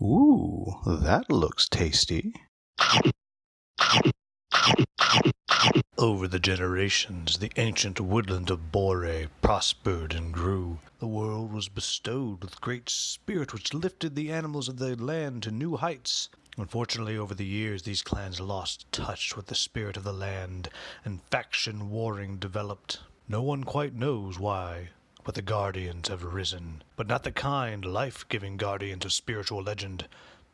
Ooh, that looks tasty. Over the generations, the ancient woodland of Bore prospered and grew. The world was bestowed with great spirit which lifted the animals of the land to new heights. Unfortunately, over the years, these clans lost touch with the spirit of the land, and faction warring developed. No one quite knows why, but the Guardians have risen. But not the kind, life-giving Guardians of spiritual legend.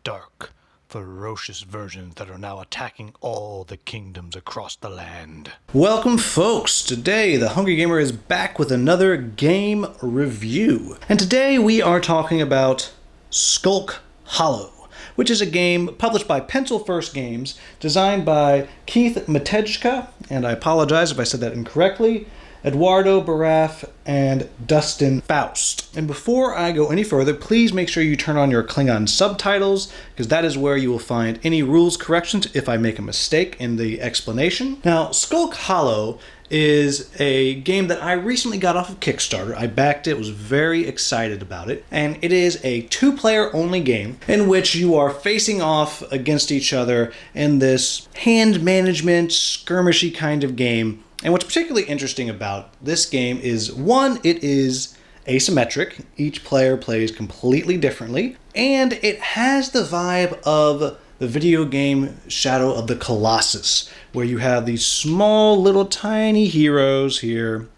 Dark, ferocious versions that are now attacking all the kingdoms across the land. Welcome, folks! Today, the Hungry Gamer is back with another game review. And today we are talking about Skulk Hollow, which is a game published by Pencil First Games, designed by Keith Matejka, and I apologize if I said that incorrectly, Eduardo Baraf, and Dustin Faust. And before I go any further, please make sure you turn on your Klingon subtitles, because that is where you will find any rules corrections if I make a mistake in the explanation. Now, Skulk Hollow is a game that I recently got off of Kickstarter. I backed it, was very excited about it, and it is a two-player only game in which you are facing off against each other in this hand management, skirmishy kind of game. And what's particularly interesting about this game is, one, it is asymmetric. Each player plays completely differently, and it has the vibe of the video game Shadow of the Colossus, where you have these small little tiny heroes here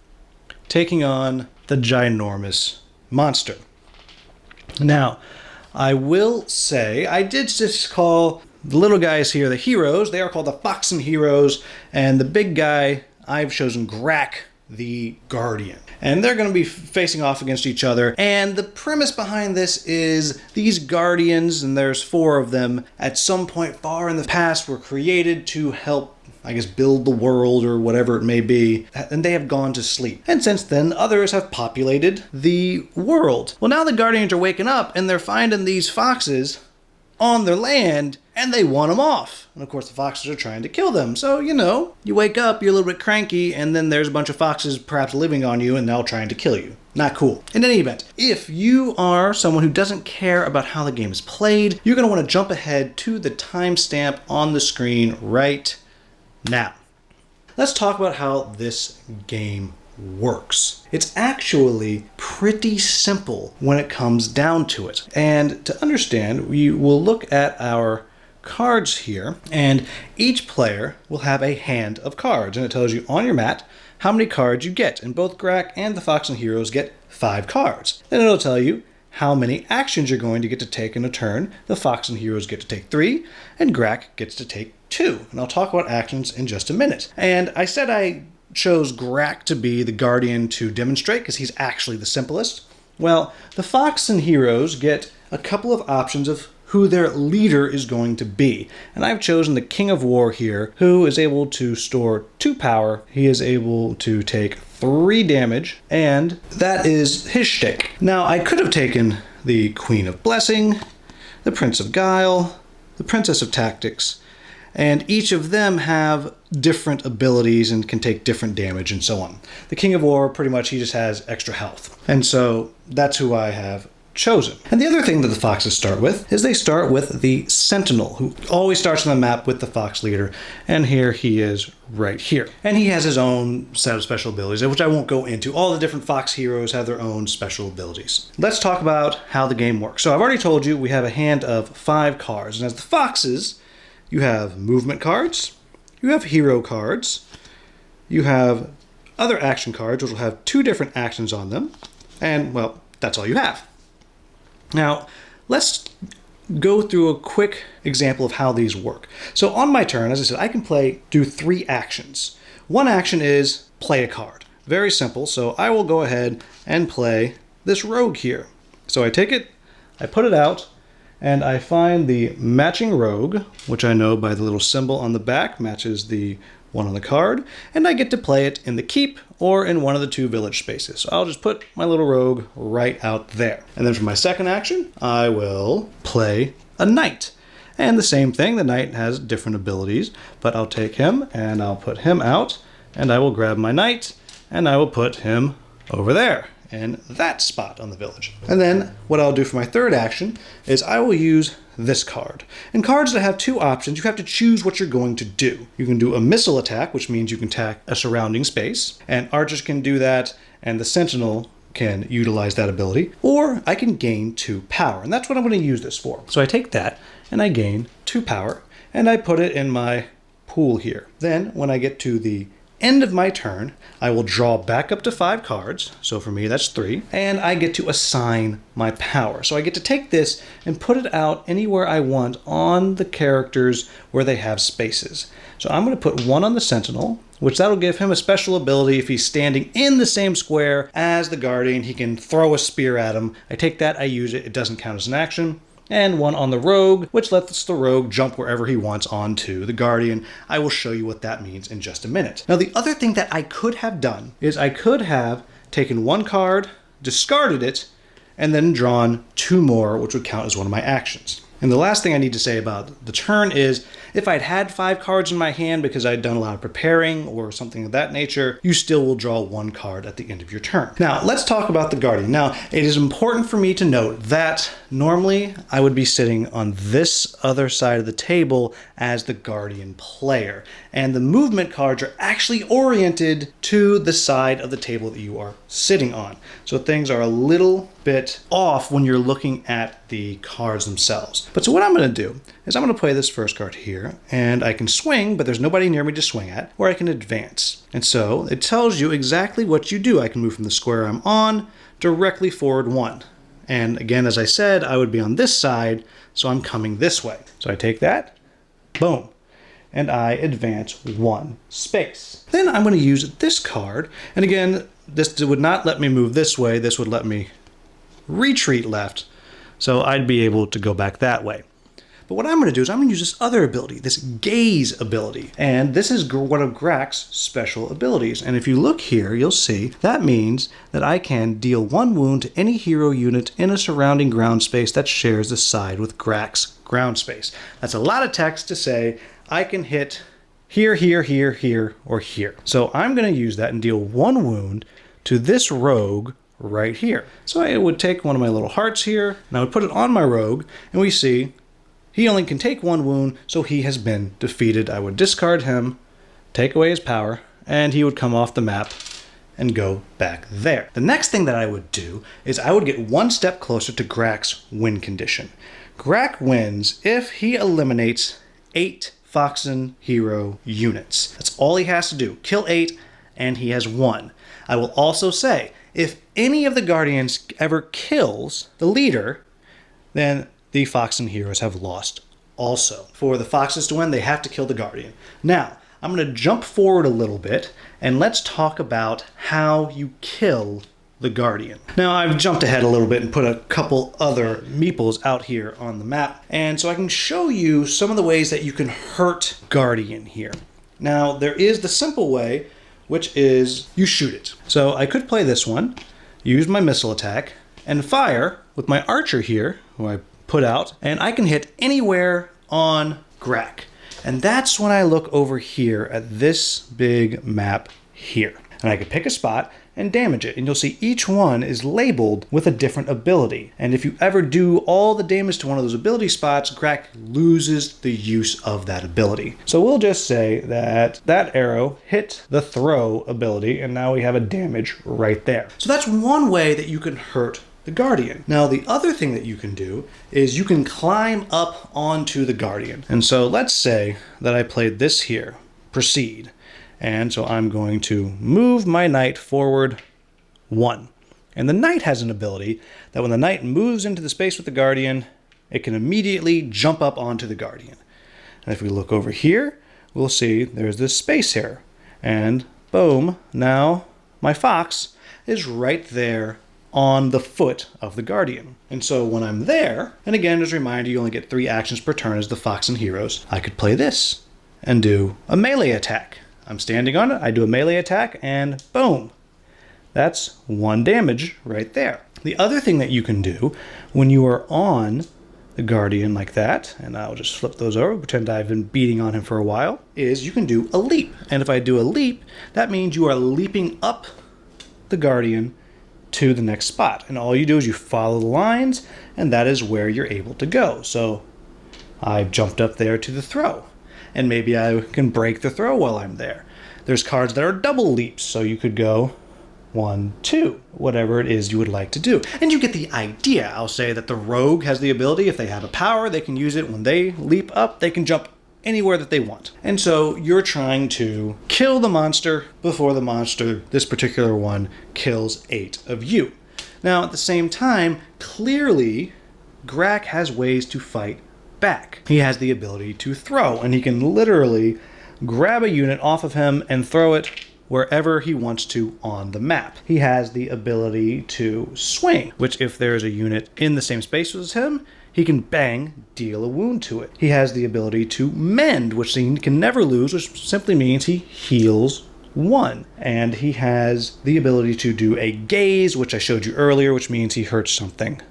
taking on the ginormous monster. Now, I will say, I did just call the little guys here the heroes. They are called the Foxen Heroes, and the big guy, I've chosen Grak, the Guardian. And they're going to be facing off against each other. And the premise behind this is these Guardians, and there's 4 of them, at some point far in the past were created to help, I guess, build the world or whatever it may be. And they have gone to sleep. And since then, others have populated the world. Well, now the Guardians are waking up and they're finding these foxes on their land, and they want them off. And of course the foxes are trying to kill them. So, you know, you wake up, you're a little bit cranky, and then there's a bunch of foxes perhaps living on you and they're all trying to kill you. Not cool. In any event, if you are someone who doesn't care about how the game is played, you're going to want to jump ahead to the timestamp on the screen right now. Let's talk about how this game works. It's actually pretty simple when it comes down to it. And to understand, we will look at our cards here, and each player will have a hand of cards, and it tells you on your mat how many cards you get. And both Grak and the Foxen Heroes get 5 cards. Then it'll tell you how many actions you're going to get to take in a turn. The Foxen Heroes get to take 3, and Grak gets to take 2. And I'll talk about actions in just a minute. And I said I chose Grak to be the Guardian to demonstrate because he's actually the simplest. Well, the Foxen Heroes get a couple of options of who their leader is going to be. And I've chosen the King of War here, who is able to store 2 power. He is able to take 3 damage, and that is his shtick. Now, I could have taken the Queen of Blessing, the Prince of Guile, the Princess of Tactics, and each of them have different abilities and can take different damage and so on. The King of War, pretty much, he just has extra health. And so that's who I have chosen. And the other thing that the foxes start with is they start with the Sentinel, who always starts on the map with the fox leader. And here he is right here. And he has his own set of special abilities, which I won't go into. All the different fox heroes have their own special abilities. Let's talk about how the game works. So I've already told you we have a hand of 5 cards. And as the foxes, you have movement cards, you have hero cards, you have other action cards, which will have 2 different actions on them, and, well, that's all you have. Now, let's go through a quick example of how these work. So on my turn, as I said, I can do 3 actions. One action is play a card. Very simple, so I will go ahead and play this rogue here. So I take it, I put it out, and I find the matching rogue, which I know by the little symbol on the back matches the one on the card, and I get to play it in the keep or in one of the 2 village spaces. So I'll just put my little rogue right out there. And then for my second action, I will play a knight. And the same thing, the knight has different abilities, but I'll take him and I'll put him out, and I will grab my knight and I will put him over there. in that spot on the village. And then what I'll do for my third action is I will use this card. And cards that have two options, you have to choose what you're going to do. You can do a missile attack, which means you can attack a surrounding space, and archers can do that, and the sentinel can utilize that ability. Or I can gain 2 power, and that's what I'm going to use this for. So I take that, and I gain 2 power, and I put it in my pool here. Then, when I get to the end of my turn, I will draw back up to 5 cards. So for me, that's 3. And I get to assign my power. So I get to take this and put it out anywhere I want on the characters where they have spaces. So I'm going to put 1 on the Sentinel, which that'll give him a special ability. If he's standing in the same square as the Guardian, he can throw a spear at him. I take that, I use it. It doesn't count as an action. And 1 on the Rogue, which lets the Rogue jump wherever he wants onto the Guardian. I will show you what that means in just a minute. Now, the other thing that I could have done is I could have taken 1 card, discarded it, and then drawn 2 more, which would count as one of my actions. And the last thing I need to say about the turn is, if I'd had 5 cards in my hand because I'd done a lot of preparing or something of that nature, you still will draw 1 card at the end of your turn. Now, let's talk about the Guardian. Now, it is important for me to note that normally I would be sitting on this other side of the table as the Guardian player. And the movement cards are actually oriented to the side of the table that you are sitting on. So things are a little bit off when you're looking at the cards themselves. But so what I'm going to do is I'm going to play this first card here, and I can swing, but there's nobody near me to swing at, or I can advance. And so it tells you exactly what you do. I can move from the square I'm on directly forward 1. And again, as I said, I would be on this side, so I'm coming this way. So I take that, boom, and I advance 1 space. Then I'm going to use this card, and again, this would not let me move this way. This would let me retreat left, so I'd be able to go back that way. But what I'm going to do is I'm going to use this other ability, this gaze ability. And this is one of Grak's special abilities. And if you look here, you'll see that means that I can deal 1 wound to any hero unit in a surrounding ground space that shares the side with Grak's ground space. That's a lot of text to say I can hit here, here, here, here, or here. So I'm going to use that and deal 1 wound to this rogue right here. So I would take one of my little hearts here, and I would put it on my rogue, and we see he only can take 1 wound, so he has been defeated. I would discard him, take away his power, and he would come off the map and go back there. The next thing that I would do is I would get 1 step closer to Grak's win condition. Grak wins if he eliminates 8 Foxen hero units. That's all he has to do. Kill 8, and he has won. I will also say, if any of the Guardians ever kills the leader, then the Foxen heroes have lost also. For the Foxes to win, they have to kill the Guardian. Now, I'm going to jump forward a little bit, and let's talk about how you kill the Guardian. Now, I've jumped ahead a little bit and put a couple other meeples out here on the map, and so I can show you some of the ways that you can hurt Guardian here. Now, there is the simple way, which is you shoot it. So I could play this one, use my missile attack, and fire with my archer here, who I put out, and I can hit anywhere on Grak. And that's when I look over here at this big map here. And I can pick a spot and damage it. And you'll see each one is labeled with a different ability. And if you ever do all the damage to one of those ability spots, Grak loses the use of that ability. So we'll just say that that arrow hit the throw ability, and now we have a damage right there. So that's one way that you can hurt the Guardian. Now, the other thing that you can do is you can climb up onto the Guardian. And so let's say that I played this here, proceed. And so I'm going to move my knight forward 1. And the knight has an ability that when the knight moves into the space with the Guardian, it can immediately jump up onto the Guardian. And if we look over here, we'll see there's this space here. And boom, now my fox is right there on the foot of the Guardian. And so when I'm there, and again, as a reminder, you only get 3 actions per turn as the Foxen heroes, I could play this and do a melee attack. I'm standing on it, I do a melee attack, and boom. That's 1 damage right there. The other thing that you can do when you are on the Guardian like that, and I'll just flip those over, pretend I've been beating on him for a while, is you can do a leap. And if I do a leap, that means you are leaping up the Guardian to the next spot. And all you do is you follow the lines, and that is where you're able to go. So I jumped up there to the throw, and maybe I can break the throw while I'm there. There's cards that are double leaps, so you could go 1, 2, whatever it is you would like to do. And you get the idea. I'll say that the rogue has the ability, if they have a power, they can use it. When they leap up, they can jump anywhere that they want. And so you're trying to kill the monster before the monster, this particular one, kills 8 of you. Now, at the same time, clearly, Grak has ways to fight back. He has the ability to throw, and he can literally grab a unit off of him and throw it wherever he wants to on the map. He has the ability to swing, which if there's a unit in the same space as him, he can bang, deal a wound to it. He has the ability to mend, which he can never lose, which simply means he heals 1. And he has the ability to do a gaze, which I showed you earlier, which means he hurts something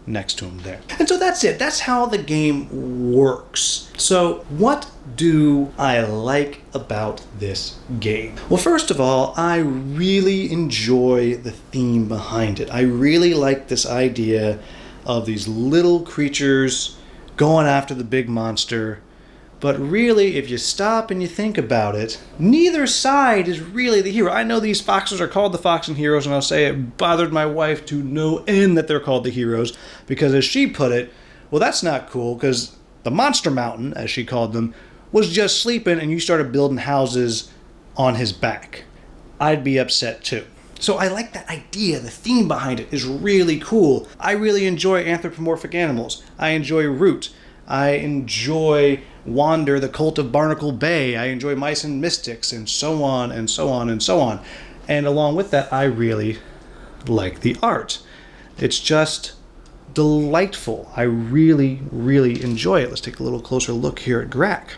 next to him there. And so that's it. That's how the game works. So what do I like about this game? Well, first of all, I really enjoy the theme behind it. I really like this idea of these little creatures going after the big monster. But really, if you stop and you think about it, neither side is really the hero. I know these foxes are called the Foxen Heroes, and I'll say it bothered my wife to no end that they're called the heroes, because as she put it, well, that's not cool, because the Monster Mountain, as she called them, was just sleeping and you started building houses on his back. I'd be upset too. So I like that idea. The theme behind it is really cool. I really enjoy anthropomorphic animals. I enjoy Root. I enjoy Wander, the Cult of Barnacle Bay. I enjoy Mice and Mystics, and so on and so on and so on. And along with that, I really like the art. It's just delightful. I really, really enjoy it. Let's take a little closer look here at Grak.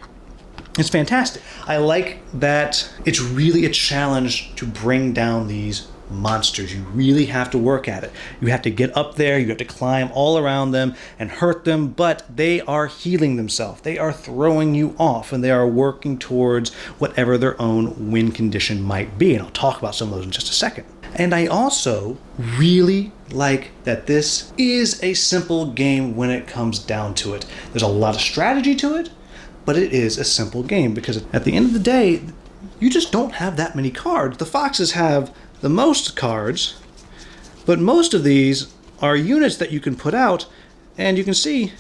It's fantastic. I like that it's really a challenge to bring down these monsters. You really have to work at it. You have to get up there, you have to climb all around them and hurt them, but they are healing themselves. They are throwing you off, and they are working towards whatever their own win condition might be. And I'll talk about some of those in just a second. And I also really like that this is a simple game when it comes down to it. There's a lot of strategy to it, but it is a simple game because at the end of the day, you just don't have that many cards. The foxes have the most cards, but most of these are units that you can put out, and you can see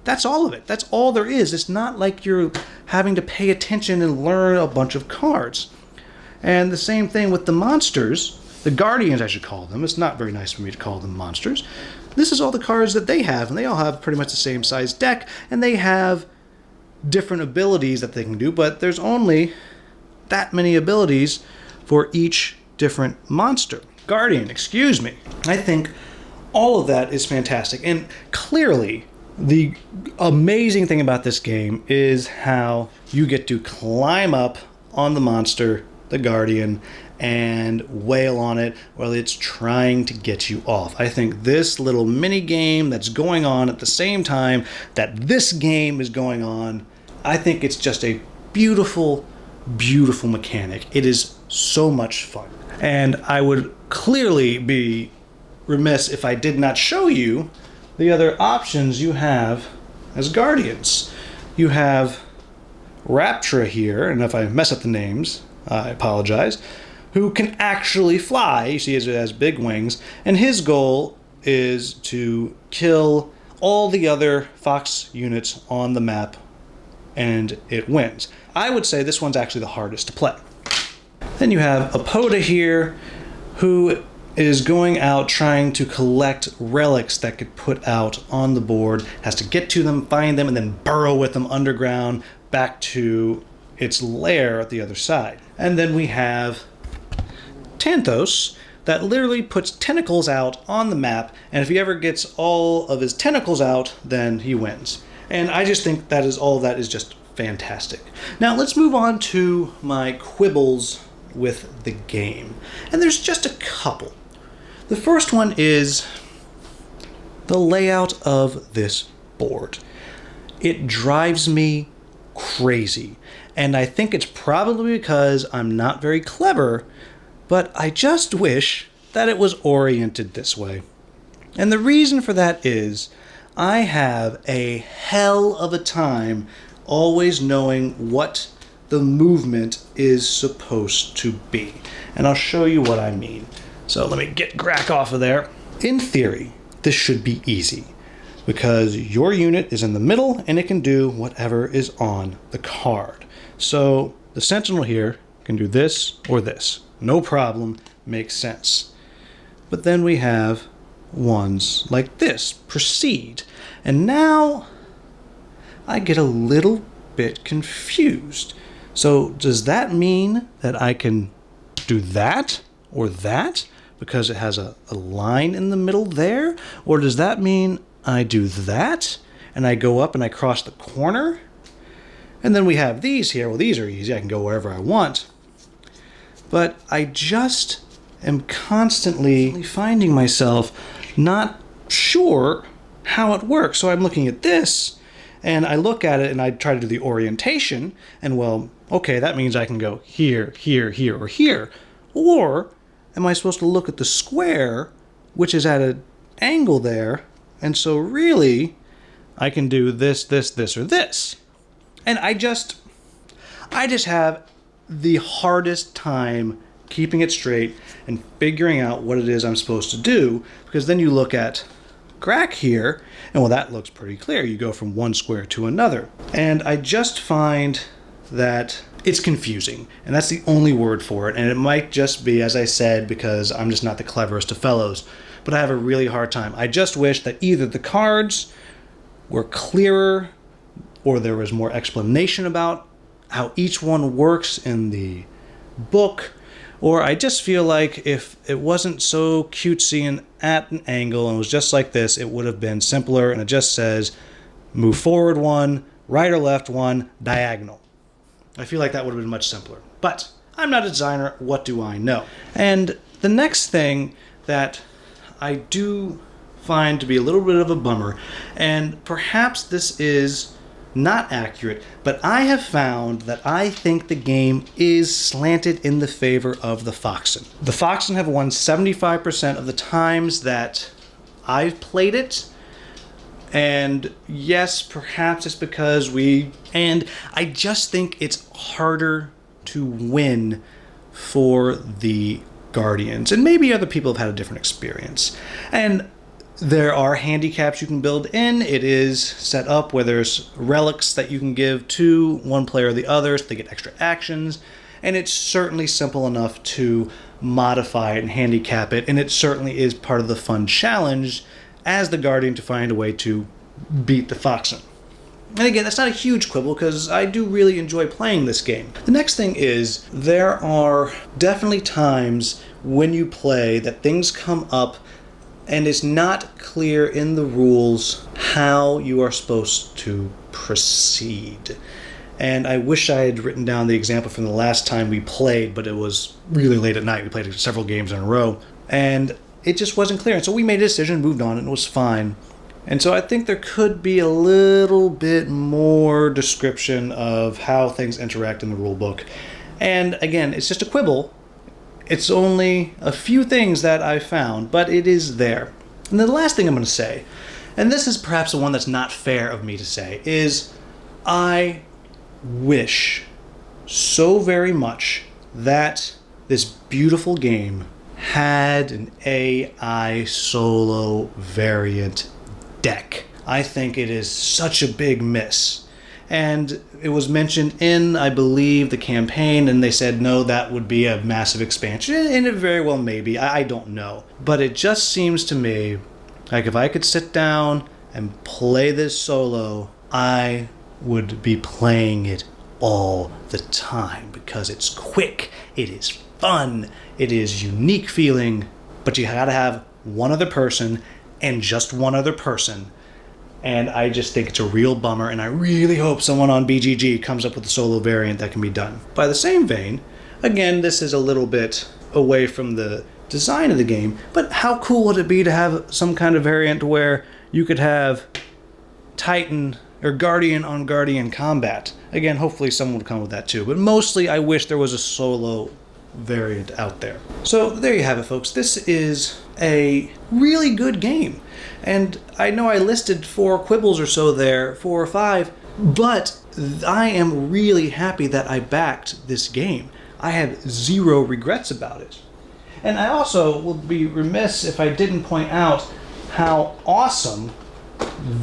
that's all of it. That's all there is. It's not like you're having to pay attention and learn a bunch of cards. And the same thing with the monsters, the guardians I should call them. It's not very nice for me to call them monsters. This is all the cards that they have, and they all have pretty much the same size deck, and they have different abilities that they can do, but there's only that many abilities for each different monster. Guardian, excuse me. I think all of that is fantastic. And clearly, the amazing thing about this game is how you get to climb up on the monster, the Guardian, and wail on it while it's trying to get you off. I think this little mini game that's going on at the same time that this game is going on, I think it's just a beautiful, beautiful mechanic. It is so much fun. And I would clearly be remiss if I did not show you the other options you have as Guardians. You have Raptra here, and if I mess up the names, I apologize, who can actually fly. You see he has big wings, and his goal is to kill all the other fox units on the map, and it wins. I would say this one's actually the hardest to play. Then you have Apoda here, who is going out trying to collect relics that could put out on the board, has to get to them, find them, and then burrow with them underground back to its lair at the other side. And then we have Tanthos, that literally puts tentacles out on the map, and if he ever gets all of his tentacles out, then he wins. And I just think that is all that is just fantastic. Now let's move on to my quibbles with the game. And there's just a couple. The first one is the layout of this board. It drives me crazy. And I think it's probably because I'm not very clever, but I just wish that it was oriented this way. And the reason for that is I have a hell of a time always knowing what the movement is supposed to be. And I'll show you what I mean. So let me get Grack off of there. In theory, this should be easy because your unit is in the middle and it can do whatever is on the card. So the Sentinel here can do this or this. No problem, makes sense. But then we have ones like this, proceed. And now I get a little bit confused. So does that mean that I can do that or that because it has a line in the middle there? Or does that mean I do that and I go up and I cross the corner? And then we have these here. Well, these are easy. I can go wherever I want. But I just am constantly finding myself not sure how it works. So I'm looking at this and I look at it and I try to do the orientation and, well, okay, that means I can go here, here, here, or here. Or am I supposed to look at the square, which is at an angle there, and so really I can do this, this, this, or this. And I just have the hardest time keeping it straight and figuring out what it is I'm supposed to do, because then you look at Grack here, and well, that looks pretty clear. You go from one square to another. And I just find that it's confusing, and that's the only word for it. And it might just be, as I said, because I'm just not the cleverest of fellows, but I have a really hard time. I just wish that either the cards were clearer or there was more explanation about how each one works in the book, or I just feel like if it wasn't so cutesy and at an angle and was just like this, it would have been simpler, and it just says move forward one, right or left one, diagonal. I feel like that would have been much simpler. But I'm not a designer, what do I know? And the next thing that I do find to be a little bit of a bummer, and perhaps this is not accurate, but I have found that I think the game is slanted in the favor of the Foxen. The Foxen have won 75% of the times that I've played it. And yes, perhaps it's because I just think it's harder to win for the Guardians. And maybe other people have had a different experience. And there are handicaps you can build in. It is set up where there's relics that you can give to one player or the other so they get extra actions. And it's certainly simple enough to modify it and handicap it. And it certainly is part of the fun challenge as the Guardian to find a way to beat the Foxen. And again, that's not a huge quibble because I do really enjoy playing this game. The next thing is there are definitely times when you play that things come up and it's not clear in the rules how you are supposed to proceed. And I wish I had written down the example from the last time we played, but it was really late at night. We played several games in a row, and it just wasn't clear. And so we made a decision, moved on, and it was fine. And so I think there could be a little bit more description of how things interact in the rule book. And again, it's just a quibble. It's only a few things that I found, but it is there. And the last thing I'm going to say, and this is perhaps the one that's not fair of me to say, is I wish so very much that this beautiful game had an AI solo variant deck. I think it is such a big miss. And it was mentioned in, I believe, the campaign, and they said, no, that would be a massive expansion. And it very well may be. I don't know. But it just seems to me like if I could sit down and play this solo, I would be playing it all the time because it's quick, it is fun, it is unique feeling, but you gotta have one other person and just one other person. And I just think it's a real bummer, and I really hope someone on BGG comes up with a solo variant that can be done. By the same vein, again, this is a little bit away from the design of the game, but how cool would it be to have some kind of variant where you could have Titan or Guardian on Guardian combat? Again, hopefully someone would come with that too, but mostly I wish there was a solo variant out there. So there you have it, folks. This is a really good game. And I know I listed 4 quibbles or so there, 4 or 5, but I am really happy that I backed this game. I have 0 regrets about it. And I also will be remiss if I didn't point out how awesome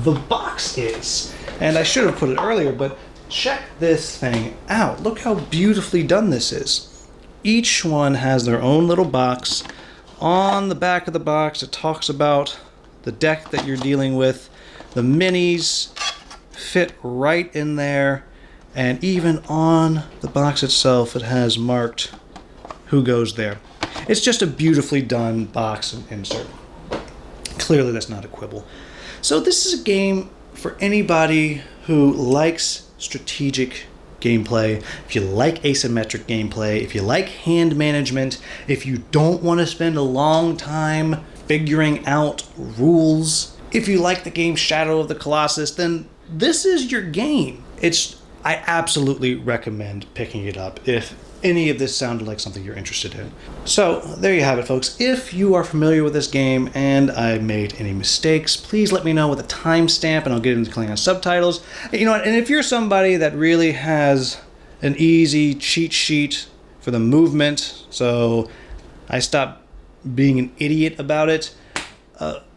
the box is. And I should have put it earlier, but check this thing out. Look how beautifully done this is. Each one has their own little box. On the back of the box, it talks about the deck that you're dealing with. The minis fit right in there. And even on the box itself, it has marked who goes there. It's just a beautifully done box and insert. Clearly that's not a quibble. So this is a game for anybody who likes strategic gameplay, if you like asymmetric gameplay, if you like hand management, if you don't want to spend a long time figuring out rules, if you like the game Shadow of the Colossus, then this is your game. I absolutely recommend picking it up if any of this sounded like something you're interested in. So there you have it, folks. If you are familiar with this game and I made any mistakes, please let me know with a timestamp and I'll get into Klingon subtitles. You know what, and if you're somebody that really has an easy cheat sheet for the movement, so I stop being an idiot about it,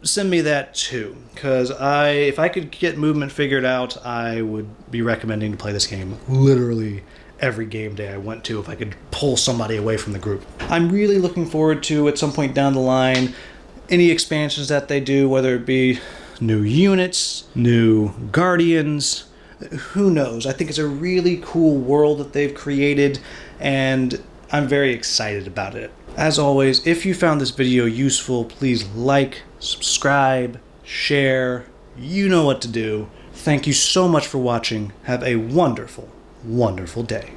send me that too, because if I could get movement figured out, I would be recommending to play this game literally every game day I went to if I could pull somebody away from the group. I'm really looking forward to, at some point down the line, any expansions that they do, whether it be new units, new guardians, who knows. I think it's a really cool world that they've created, and I'm very excited about it. As always, if you found this video useful, please like, subscribe, share. You know what to do. Thank you so much for watching. Have a wonderful, wonderful day.